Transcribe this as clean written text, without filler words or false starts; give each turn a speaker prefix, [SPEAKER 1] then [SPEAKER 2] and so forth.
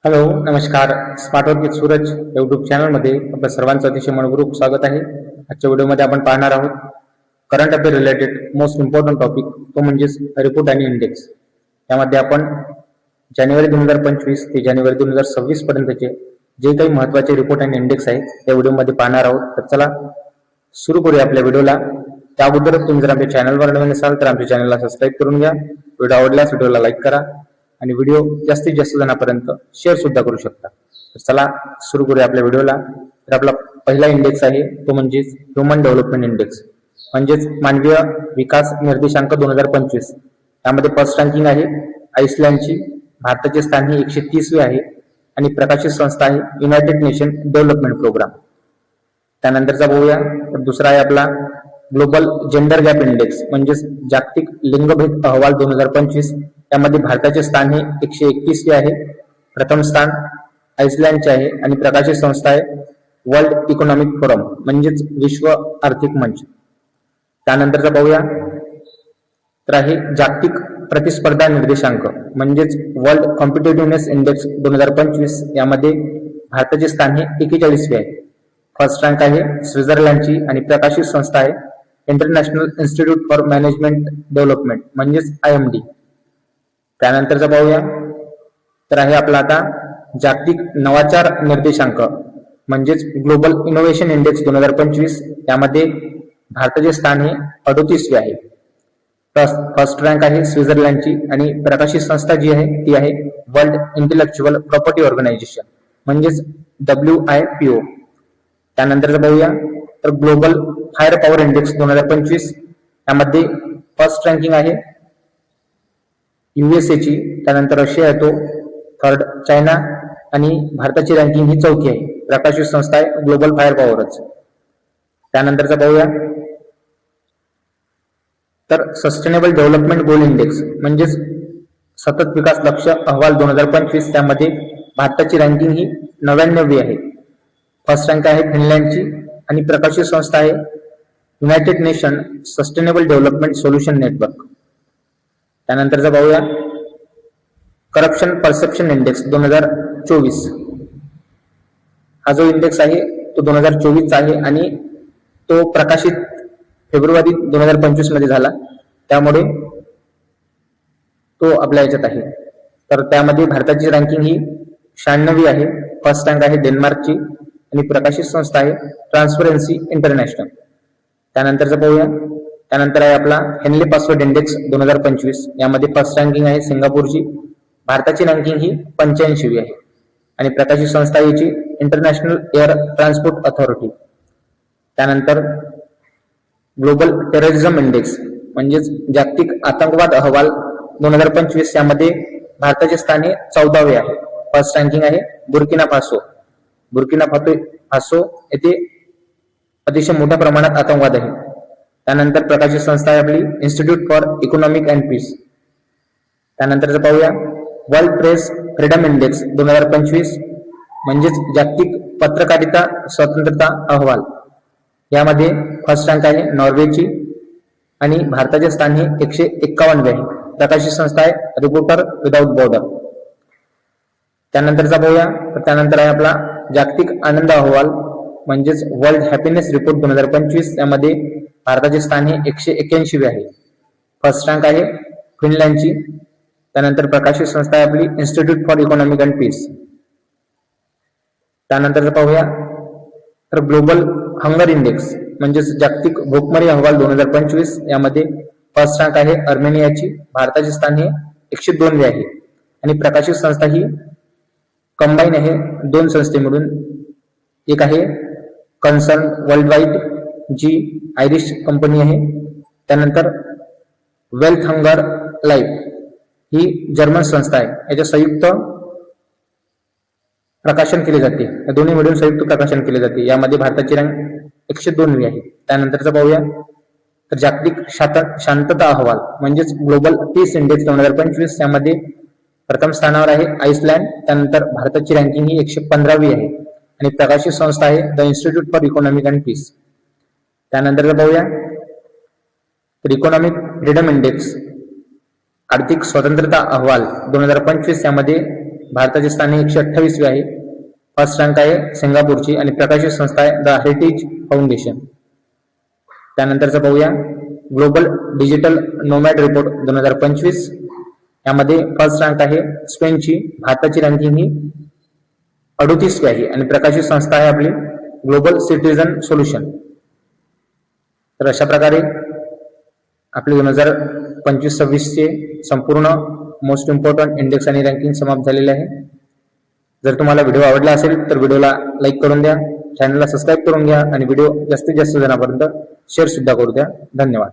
[SPEAKER 1] Hello, नमस्कार. Smart work with Suraj YouTube चॅनलमध्ये आपल्या सर्वांचं अतिशय मनपूर्वक स्वागत आहे. आजच्या व्हिडिओमध्ये आपण पाहणार आहोत current affair related most important topic, तो म्हणजेच रिपोर्ट आणि इंडेक्स. यामध्ये आपण जानेवारी 2025 ते जानेवारी 2026 पर्यंतचे जे काही महत्त्वाचे रिपोर्ट आणि इंडेक्स आहेत त्या व्हिडिओमध्ये पाहणार आहोत. तर चला सुरू करूया आपल्या व्हिडिओला. त्या अगोदर तुम्ही जर आमच्या चॅनलवर नवीन असाल तर आमच्या चॅनलला सबस्क्राईब करून घ्या. व्हिडिओ आवडल्यास व्हिडिओला लाईक करा आणि व्हिडिओ जास्तीत जास्त जणांपर्यंत शेअर सुद्धा करू शकता. तर चला सुरू करूया आपल्या व्हिडिओला. तर आपला पहिला इंडेक्स आहे तो म्हणजे ह्युमन डेव्हलपमेंट इंडेक्स, म्हणजेच मानवीय विकास निर्देशांक 2025. यामध्ये फर्स्ट रँकिंग आहे आईसलँडची. भारताचे स्थान हे 130वे आहे आणि प्रकाशित संस्था आहे युनायटेड नेशन डेव्हलपमेंट प्रोग्राम. त्यानंतरचा बघूया तर दुसरा आहे आपला ग्लोबल जेंडर गॅप इंडेक्स, म्हणजेच जागतिक लिंगभेद अहवाल 2025. त्यामध्ये भारताचे स्थान हे 131वे आहे. प्रथम स्थान आईसलँडचे आहे आणि प्रकाशित संस्था आहे वर्ल्ड इकॉनॉमिक फोरम, म्हणजेच विश्व आर्थिक मंच. त्यानंतरचा पाहूया तर आहे जागतिक प्रतिस्पर्धा निर्देशांक, म्हणजेच वर्ल्ड कॉम्पिटेटिव्हनेस इंडेक्स 2025. यामध्ये भारताचे स्थान हे 41वे आहे. फर्स्ट रँक आहे स्वित्झर्लंडची आणि प्रकाशित संस्था आहे international institute for management development, म्हणजेच IMD. त्यानंतरचा पाहूया तर आहे आपला आता जागतिक नवाचार निर्देशांक, म्हणजेच ग्लोबल इनोव्हेशन इंडेक्स 2025. यामध्ये भारताचे स्थान हे 38वे आहे. फर्स्ट रँक आहे स्वित्झर्लंडची आणि प्रकाशित संस्था जी आहे ती आहे वर्ल्ड इंटेलेक्च्युअल प्रॉपर्टी ऑर्गनायझेशन, म्हणजेच WIPO. त्यानंतरचा पाहूया तर ग्लोबल फायर पॉवर इंडेक्स 2025. यामध्ये फर्स्ट रँकिंग आहे USA ची, त्यानंतर रशिया येतो, थर्ड चायना आणि भारताची रँकिंग ही 4थी आहे. प्रकाशित संस्था आहे ग्लोबल फायर पॉवरच. त्यानंतरचा पाहूया तर सस्टेनेबल डेव्हलपमेंट गोल इंडेक्स, म्हणजेच सतत विकास लक्ष्य अहवाल 2025. त्यामध्ये भारताची रँकिंग ही 99वी आहे. फर्स्ट रँक आहे फिनलँडची आणि प्रकाशित संस्था आहे United nation sustainable development solution network. त्यानंतरचा पाहूया करप्शन परसेप्शन इंडेक्स 2024. हा जो इंडेक्स आहे तो 2024चा आहे आणि तो प्रकाशित फेब्रुवारी 2025 मध्ये झाला, त्यामुळे तो आपल्या याच्यात आहे. तर त्यामध्ये भारताची रँकिंग ही 96वी आहे. फर्स्ट रँक आहे डेन्मार्कची आणि प्रकाशित संस्था आहे ट्रान्सपरन्सी इंटरनॅशनल. त्यानंतरचा पाहूया त्यानंतर आहे आपला हेनले पासवर्ड इंडेक्स 2025. यामध्ये फर्स्ट रँकिंग आहे सिंगापूरची. भारताची रँकिंग ही 85वी आहे आणि प्रकाशित संस्था याची इंटरनॅशनल एअर ट्रान्सपोर्ट अथॉरिटी. त्यानंतर ग्लोबल टेररिझम इंडेक्स, म्हणजेच जागतिक आतंकवाद अहवाल 2025. यामध्ये भारताचे स्थान हे 14वे आहे. फर्स्ट रँकिंग आहे बुर्किना फासो. बुर्किना फासो येथे अतिशय मोठ्या प्रमाणात आतंकवाद आहे. त्यानंतर प्रकाशित संस्था आहे आपली institute for economic and peace. त्यानंतरचं पाहूया वर्ल्ड प्रेस फ्रीडम इंडेक्स 2025, म्हणजेच जागतिक पत्रकारिता स्वतंत्रता अहवाल. यामध्ये फर्स्ट रँक आहे नॉर्वेची आणि भारताचे स्थान हे 151वे आहे. प्रकाशित संस्था आहे रिपोर्टर विदाउट बॉर्डर. त्यानंतरचा पाहूया तर त्यानंतर आहे आपला जागतिक आनंद अहवाल, म्हणजेच वर्ल्ड हॅपीनेस रिपोर्ट 2025. यामध्ये भारताचे स्थान हे 181वे आहे. फर्स्ट रँक आहे फिनलँडची. त्यानंतर प्रकाशित संस्था आहे आपली institute for economic and peace. त्यानंतर पाहूया तर ग्लोबल हंगर इंडेक्स, म्हणजेच जागतिक भूकमारी अहवाल 2025. यामध्ये फर्स्ट रँक आहे अर्मेनियाची. भारताचे स्थान हे 102वे आहे आणि प्रकाशित संस्था ही कंबाईन आहे दोन संस्थेमधून. एक आहे कन्सर्न वर्ल्ड वाईड जी आयरिश कंपनी आहे. त्यानंतर वेल्थ हंगर लाईफ ही जर्मन संस्था आहे. याच्या संयुक्त प्रकाशन केले जाते. या दोन्ही मिळून संयुक्त प्रकाशन केले जाते. यामध्ये भारताची रँक 102वी आहे. त्यानंतरचा पाहूया तर जागतिक शांतता अहवाल, म्हणजेच ग्लोबल पीस इंडेक्स 2025. यामध्ये प्रथम स्थानावर आहे आईसलँड. त्यानंतर भारताची रँकिंग ही 115वी आहे आणि प्रकाशित संस्था आहे the institute for economic and peace. त्यानंतर पाहूया तर इकॉनॉमिक फ्रीडम इंडेक्स आर्थिक स्वतंत्रता अहवाल 2025. यामध्ये भारताचे स्थान हे 128वे आहे. फर्स्ट रँक आहे सिंगापूरची आणि प्रकाशित संस्था आहे द हेरिटेज फाउंडेशन. त्यानंतरचं पाहूया ग्लोबल डिजिटल नोमॅड रिपोर्ट 2025. यामध्ये फर्स्ट रँक आहे स्पेनची. भारताची रँकिंग ही 38वी आहे आणि प्रकाशित संस्था आहे आपली ग्लोबल सिटीजन सोल्युशन. तर अशा प्रकारे आपले 2025-26 चे संपूर्ण मोस्ट इम्पॉर्टंट इंडेक्स आणि रँकिंग समाप्त झालेले आहे. जर तुम्हाला व्हिडिओ आवडला असेल तर व्हिडिओला लाईक करून द्या, चॅनलला सबस्क्राईब करून घ्या आणि व्हिडिओ जास्तीत जास्त जणांपर्यंत शेअर सुद्धा करू द्या. धन्यवाद.